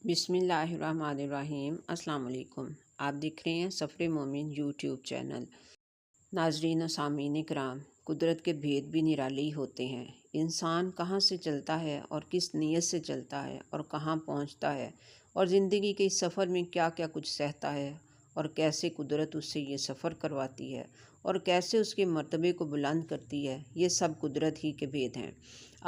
بسم اللہ الرحمن الرحیم۔ السلام علیکم۔ آپ دیکھ رہے ہیں سفر مومن یوٹیوب چینل۔ ناظرین و سامعین کرام، قدرت کے بھید بھی نرالے ہی ہوتے ہیں۔ انسان کہاں سے چلتا ہے اور کس نیت سے چلتا ہے اور کہاں پہنچتا ہے، اور زندگی کے اس سفر میں کیا کیا کچھ سہتا ہے، اور کیسے قدرت اس سے یہ سفر کرواتی ہے اور کیسے اس کے مرتبے کو بلند کرتی ہے، یہ سب قدرت ہی کے بھید ہیں۔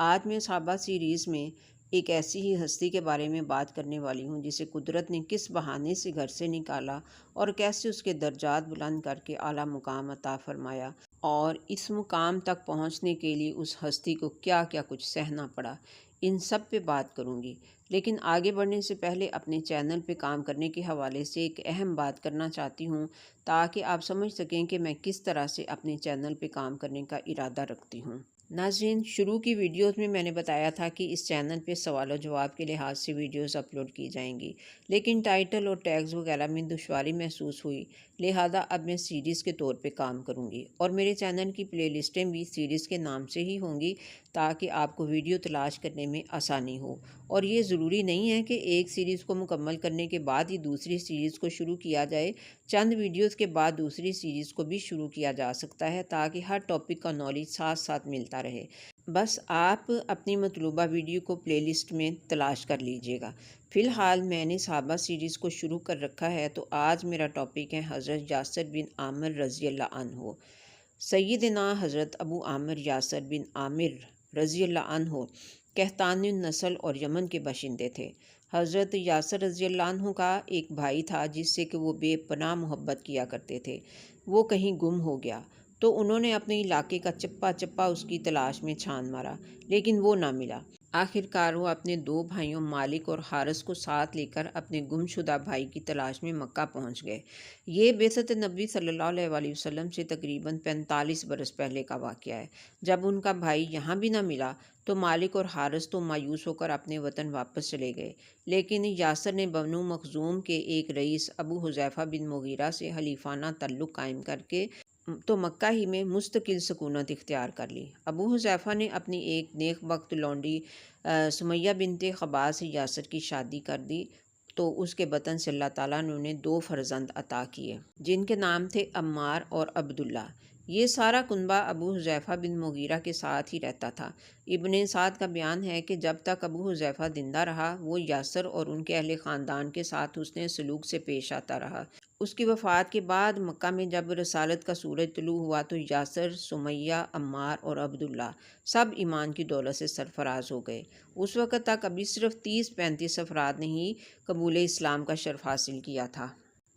آج میں صحابہ سیریز میں ایک ایسی ہی ہستی کے بارے میں بات کرنے والی ہوں جسے قدرت نے کس بہانے سے گھر سے نکالا اور کیسے اس کے درجات بلند کر کے اعلیٰ مقام عطا فرمایا، اور اس مقام تک پہنچنے کے لیے اس ہستی کو کیا کیا کچھ سہنا پڑا، ان سب پہ بات کروں گی۔ لیکن آگے بڑھنے سے پہلے اپنے چینل پہ کام کرنے کے حوالے سے ایک اہم بات کرنا چاہتی ہوں، تاکہ آپ سمجھ سکیں کہ میں کس طرح سے اپنے چینل پہ کام کرنے کا ارادہ رکھتی ہوں۔ ناظرین، شروع کی ویڈیوز میں نے بتایا تھا کہ اس چینل پہ سوال و جواب کے لحاظ سے ویڈیوز اپلوڈ کی جائیں گی، لیکن ٹائٹل اور ٹیگز وغیرہ میں دشواری محسوس ہوئی، لہذا اب میں سیریز کے طور پہ کام کروں گی، اور میرے چینل کی پلے لسٹیں بھی سیریز کے نام سے ہی ہوں گی، تاکہ آپ کو ویڈیو تلاش کرنے میں آسانی ہو۔ اور یہ ضروری نہیں ہے کہ ایک سیریز کو مکمل کرنے کے بعد ہی دوسری سیریز کو شروع کیا جائے، چند ویڈیوز کے بعد دوسری سیریز کو بھی شروع کیا جا سکتا ہے، تاکہ ہر ٹاپک کا نالج ساتھ ساتھ ملتا رہے۔ بس آپ اپنی مطلوبہ ویڈیو کو پلے لسٹ میں تلاش کر لیجئے گا۔ فی الحال میں نے صحابہ سیریز کو شروع کر رکھا ہے، تو آج میرا ٹاپک ہے حضرت یاسر بن عامر رضی اللہ عنہ۔ سیدنا حضرت ابو عامر یاسر بن عامر رضی اللہ عنہ قحطانی النسل اور یمن کے باشندے تھے۔ حضرت یاسر رضی اللہ عنہ کا ایک بھائی تھا جس سے کہ وہ بے پناہ محبت کیا کرتے تھے۔ وہ کہیں گم ہو گیا تو انہوں نے اپنے علاقے کا چپا چپا اس کی تلاش میں چھان مارا، لیکن وہ نہ ملا۔ آخر کار وہ اپنے دو بھائیوں مالک اور حارث کو ساتھ لے کر اپنے گم شدہ بھائی کی تلاش میں مکہ پہنچ گئے۔ یہ بعثت نبی صلی اللہ علیہ وآلہ وسلم سے تقریباً 45 برس پہلے کا واقعہ ہے۔ جب ان کا بھائی یہاں بھی نہ ملا تو مالک اور حارث تو مایوس ہو کر اپنے وطن واپس چلے گئے، لیکن یاسر نے بنو مخزوم کے ایک رئیس ابو حذیفہ بن مغیرہ سے حلیفانہ تعلق قائم کر کے تو مکہ ہی میں مستقل سکونت اختیار کر لی۔ ابو حذیفہ نے اپنی ایک نیک بخت لونڈی سمیہ بنت خباز سے یاسر کی شادی کر دی، تو اس کے بطن سے اللہ تعالیٰ نے انہیں 2 فرزند عطا کیے جن کے نام تھے عمار اور عبداللہ۔ یہ سارا کنبہ ابو حذیفہ بن مغیرہ کے ساتھ ہی رہتا تھا۔ ابن سعد کا بیان ہے کہ جب تک ابو حذیفہ زندہ رہا وہ یاسر اور ان کے اہل خاندان کے ساتھ حسن سلوک سے پیش آتا رہا۔ اس کی وفات کے بعد مکہ میں جب رسالت کا سورج طلوع ہوا تو یاسر، سمیہ، عمار اور عبداللہ سب ایمان کی دولت سے سرفراز ہو گئے۔ اس وقت تک ابھی صرف 30-35 افراد نے ہی قبول اسلام کا شرف حاصل کیا تھا۔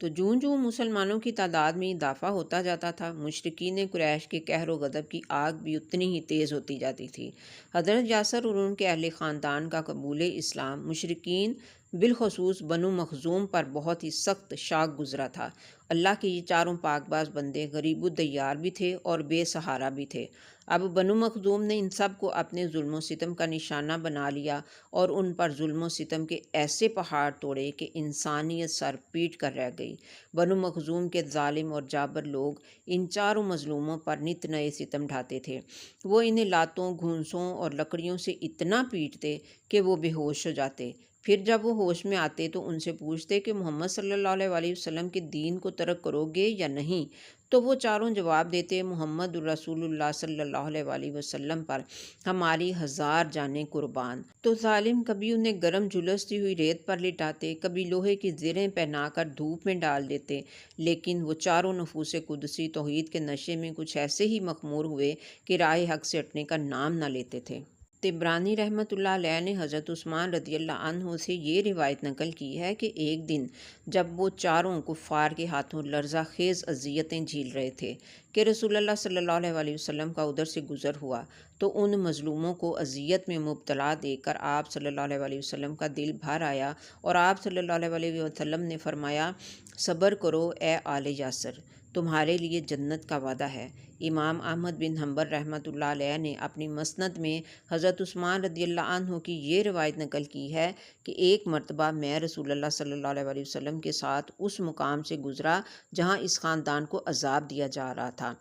تو جوں جوں مسلمانوں کی تعداد میں اضافہ ہوتا جاتا تھا، مشرکین قریش کے قہر و غضب کی آگ بھی اتنی ہی تیز ہوتی جاتی تھی۔ حضرت یاسر اور ان کے اہل خاندان کا قبول اسلام مشرکین بالخصوص بنو مخزوم پر بہت ہی سخت شاق گزرا تھا۔ اللہ کے یہ چاروں پاک باز بندے غریب الدیار بھی تھے اور بے سہارا بھی تھے۔ اب بنو مخزوم نے ان سب کو اپنے ظلم و ستم کا نشانہ بنا لیا اور ان پر ظلم و ستم کے ایسے پہاڑ توڑے کہ انسانیت سر پیٹ کر رہ گئی۔ بنو مخزوم کے ظالم اور جابر لوگ ان چاروں مظلوموں پر نت نئے ستم ڈھاتے تھے۔ وہ انہیں لاتوں، گھونسوں اور لکڑیوں سے اتنا پیٹتے کہ وہ بے ہوش ہو جاتے۔ پھر جب وہ ہوش میں آتے تو ان سے پوچھتے کہ محمد صلی اللہ علیہ وآلہ وسلم کے دین کو ترک کرو گے یا نہیں؟ تو وہ چاروں جواب دیتے، محمد رسول اللہ صلی اللہ علیہ وآلہ وسلم پر ہماری 1000 جانیں قربان۔ تو ظالم کبھی انہیں گرم جھلستی ہوئی ریت پر لٹاتے، کبھی لوہے کی زریں پہنا کر دھوپ میں ڈال دیتے، لیکن وہ چاروں نفوس قدسی توحید کے نشے میں کچھ ایسے ہی مخمور ہوئے کہ راہ حق سے ہٹنے کا نام نہ لیتے تھے۔ طبرانی رحمۃ اللہ علیہ نے حضرت عثمان رضی اللہ عنہ سے یہ روایت نقل کی ہے کہ ایک دن جب وہ چاروں کفار کے ہاتھوں لرزہ خیز اذیتیں جھیل رہے تھے کہ رسول اللہ صلی اللہ علیہ وآلہ وسلم کا ادھر سے گزر ہوا، تو ان مظلوموں کو اذیت میں مبتلا دیکھ کر آپ صلی اللہ علیہ وآلہ وسلم کا دل بھر آیا، اور آپ صلی اللہ علیہ وآلہ وسلم نے فرمایا، صبر کرو اے آل یاسر، تمہارے لیے جنت کا وعدہ ہے۔ امام احمد بن حنبل رحمۃ اللہ علیہ نے اپنی مسند میں حضرت عثمان رضی اللہ عنہ کی یہ روایت نقل کی ہے کہ ایک مرتبہ میں رسول اللہ صلی اللہ علیہ وآلہ وسلم کے ساتھ اس مقام سے گزرا جہاں اس خاندان کو عذاب دیا جا رہا تھا،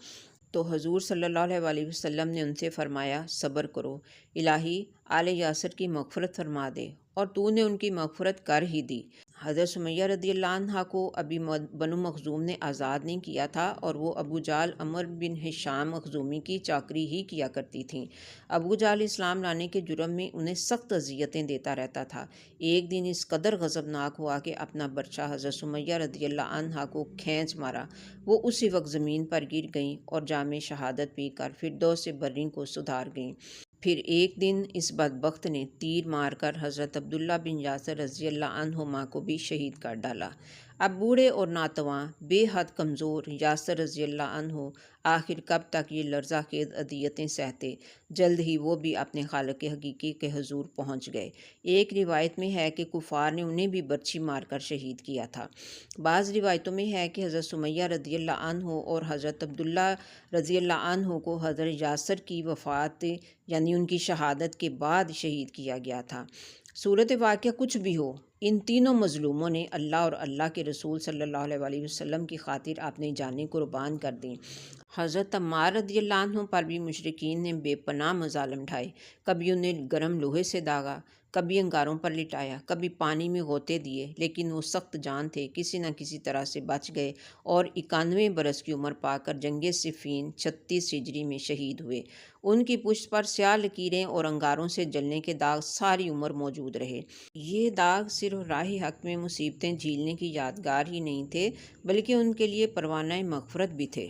تو حضور صلی اللہ علیہ وآلہ وسلم نے ان سے فرمایا، صبر کرو، الہی آل یاسر کی مغفرت فرما دے اور تو نے ان کی مغفرت کر ہی دی۔ حضرت سمیہ رضی اللہ عنہ کو ابھی بنو مخزوم نے آزاد نہیں کیا تھا اور وہ ابو جہل عمر بن ہشام مخزومی کی چاکری ہی کیا کرتی تھیں۔ ابو جہل اسلام لانے کے جرم میں انہیں سخت اذیتیں دیتا رہتا تھا۔ ایک دن اس قدر غضبناک ہوا کہ اپنا برچہ حضرت سمیہ رضی اللہ عنہ کو کھینچ مارا۔ وہ اسی وقت زمین پر گر گئیں اور جام شہادت پی کر فردوس برین کو سدھار گئیں۔ پھر ایک دن اس بدبخت نے تیر مار کر حضرت عبداللہ بن یاسر رضی اللہ عنہما کو بھی شہید کر ڈالا۔ اب بوڑھے اور ناتواں بے حد کمزور یاسر رضی اللہ عنہ آخر کب تک یہ لرزہ خیز اذیتیں سہتے؟ جلد ہی وہ بھی اپنے خالق حقیقی کے حضور پہنچ گئے۔ ایک روایت میں ہے کہ کفار نے انہیں بھی برچھی مار کر شہید کیا تھا۔ بعض روایتوں میں ہے کہ حضرت سمیہ رضی اللہ عنہ اور حضرت عبداللہ رضی اللہ عنہ کو حضرت یاسر کی وفات یعنی ان کی شہادت کے بعد شہید کیا گیا تھا۔ صورت واقعہ کچھ بھی ہو، ان تینوں مظلوموں نے اللہ اور اللہ کے رسول صلی اللہ علیہ وسلم کی خاطر اپنی جانیں قربان کر دیں۔ حضرت عمار رضی اللہ عنہ پر بھی مشرکین نے بے پناہ مظالم ڈھائے۔ کبھی انہیں گرم لوہے سے داغا، کبھی انگاروں پر لٹایا، کبھی پانی میں غوطے دیے، لیکن وہ سخت جان تھے، کسی نہ کسی طرح سے بچ گئے اور 91 برس کی عمر پا کر جنگ صفین 36 ہجری میں شہید ہوئے۔ ان کی پشت پر سیاہ لکیریں اور انگاروں سے جلنے کے داغ ساری عمر موجود رہے۔ یہ داغ صرف راہ حق میں مصیبتیں جھیلنے کی یادگار ہی نہیں تھے، بلکہ ان کے لیے پروانہ مغفرت بھی تھے۔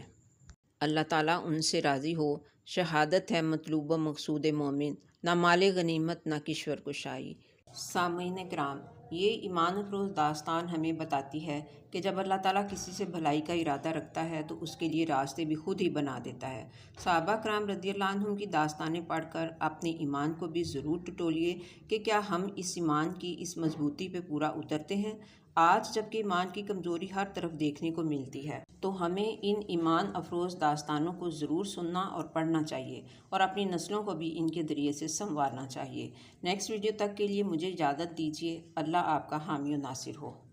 اللہ تعالیٰ ان سے راضی ہو۔ شہادت ہے مطلوب و مقصود مومن، نہ مال غنیمت نہ کشور کشائی۔ سامعین کرام، یہ ایمان افروز داستان ہمیں بتاتی ہے کہ جب اللہ تعالیٰ کسی سے بھلائی کا ارادہ رکھتا ہے تو اس کے لیے راستے بھی خود ہی بنا دیتا ہے۔ صحابہ کرام رضی اللہ عنہم کی داستانیں پڑھ کر اپنے ایمان کو بھی ضرور ٹٹولیے کہ کیا ہم اس ایمان کی اس مضبوطی پہ پورا اترتے ہیں۔ آج جب کہ ایمان کی کمزوری ہر طرف دیکھنے کو ملتی ہے تو ہمیں ان ایمان افروز داستانوں کو ضرور سننا اور پڑھنا چاہیے اور اپنی نسلوں کو بھی ان کے ذریعے سے سنوارنا چاہیے۔ نیکسٹ ویڈیو تک کے لیے مجھے اجازت دیجیے۔ اللہ آپ کا حامی و ناصر ہو۔